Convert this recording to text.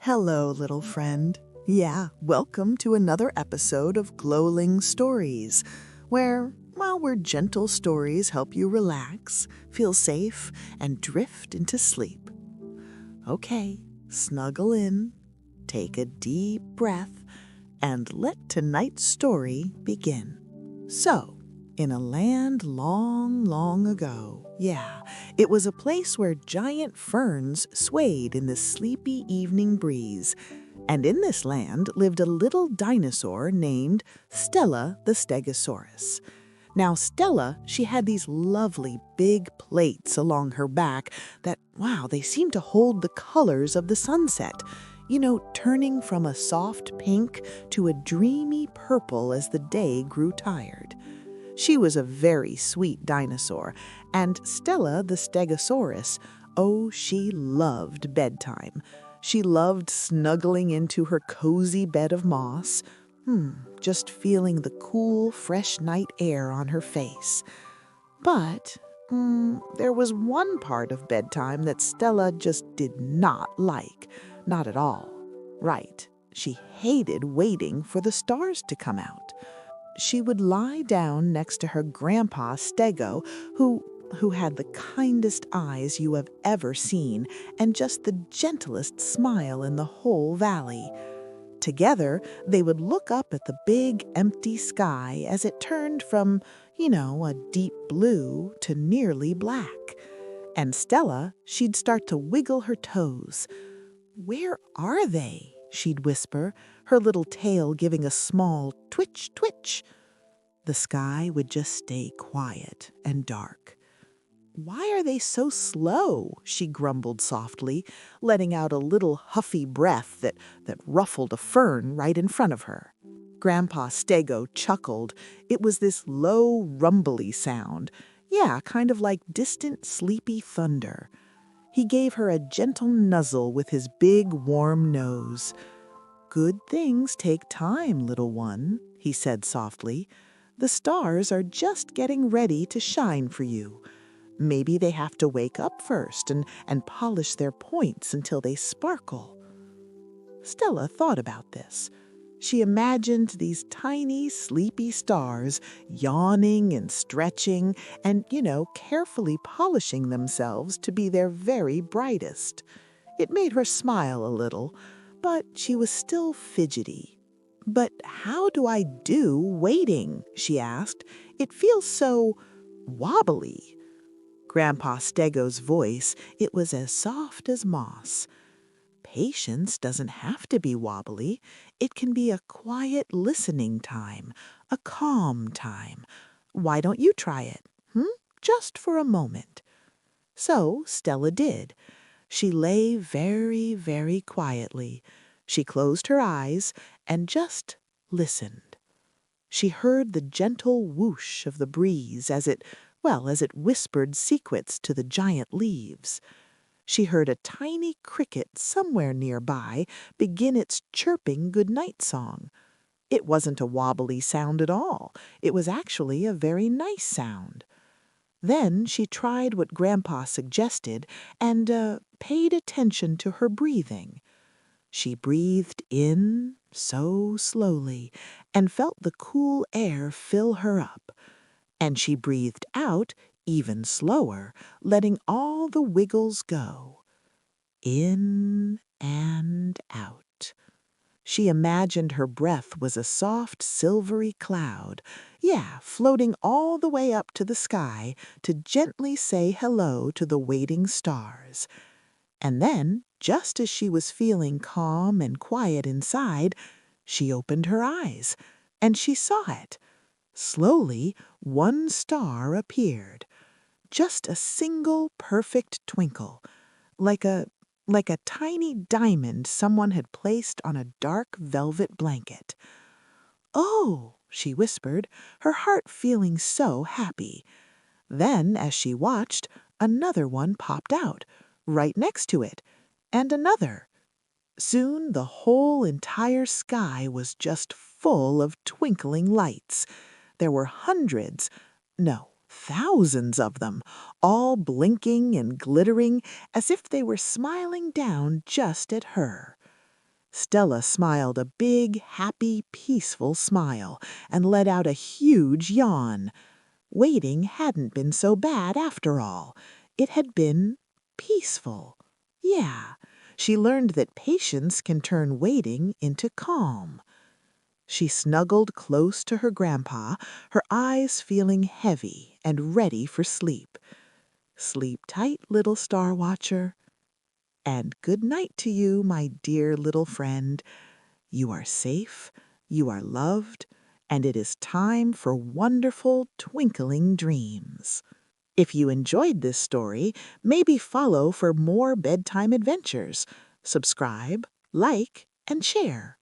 Hello, little friend. Yeah, welcome to another episode of Glowling Stories, where gentle stories help you relax, feel safe, and drift into sleep. Okay, snuggle in, take a deep breath, and let tonight's story begin. So, in a land long, long ago, it was a place where giant ferns swayed in the sleepy evening breeze. And in this land lived a little dinosaur named Stella the Stegosaurus. Now, Stella, she had these lovely big plates along her back that, they seemed to hold the colors of the sunset. Turning from a soft pink to a dreamy purple as the day grew tired. She was a very sweet dinosaur, and Stella the Stegosaurus, she loved bedtime. She loved snuggling into her cozy bed of moss, just feeling the cool, fresh night air on her face. But there was one part of bedtime that Stella just did not like. Not at all. Right. She hated waiting for the stars to come out. She would lie down next to her grandpa Stego, who had the kindest eyes you have ever seen and just the gentlest smile in the whole valley. Together, they would look up at the big, empty sky as it turned from, a deep blue to nearly black. And Stella, she'd start to wiggle her toes. "Where are they?" she'd whisper, her little tail giving a small twitch, twitch. The sky would just stay quiet and dark. "Why are they so slow?" she grumbled softly, letting out a little huffy breath that ruffled a fern right in front of her. Grandpa Stego chuckled. It was this low, rumbly sound. Kind of like distant, sleepy thunder. He gave her a gentle nuzzle with his big, warm nose. "Good things take time, little one," he said softly. "The stars are just getting ready to shine for you. Maybe they have to wake up first and polish their points until they sparkle." Stella thought about this. She imagined these tiny, sleepy stars yawning and stretching and, carefully polishing themselves to be their very brightest. It made her smile a little, but she was still fidgety. "But how do I do waiting?" she asked. "It feels so wobbly." Grandpa Stego's voice, it was as soft as moss. "Patience doesn't have to be wobbly. It can be a quiet listening time, a calm time. Why don't you try it? Just for a moment." So Stella did. She lay very, very quietly. She closed her eyes and just listened. She heard the gentle whoosh of the breeze as it whispered secrets to the giant leaves. She heard a tiny cricket somewhere nearby begin its chirping goodnight song. It wasn't a wobbly sound at all. It was actually a very nice sound. Then she tried what Grandpa suggested and paid attention to her breathing. She breathed in so slowly and felt the cool air fill her up. And she breathed out even slower, letting all the wiggles go. In and out. She imagined her breath was a soft, silvery cloud, floating all the way up to the sky to gently say hello to the waiting stars. And then, just as she was feeling calm and quiet inside, she opened her eyes, and she saw it. Slowly, one star appeared. Just a single perfect twinkle, like a tiny diamond someone had placed on a dark velvet blanket. "Oh," she whispered, her heart feeling so happy. Then, as she watched, another one popped out, right next to it, and another. Soon the whole entire sky was just full of twinkling lights. There were thousands of them, all blinking and glittering as if they were smiling down just at her. Stella smiled a big, happy, peaceful smile and let out a huge yawn. Waiting hadn't been so bad after all. It had been peaceful. Yeah, she learned that patience can turn waiting into calm. She snuggled close to her grandpa, her eyes feeling heavy and ready for sleep. Sleep tight, little star watcher. And good night to you, my dear little friend. You are safe, you are loved, and it is time for wonderful twinkling dreams. If you enjoyed this story, maybe follow for more bedtime adventures. Subscribe, like, and share.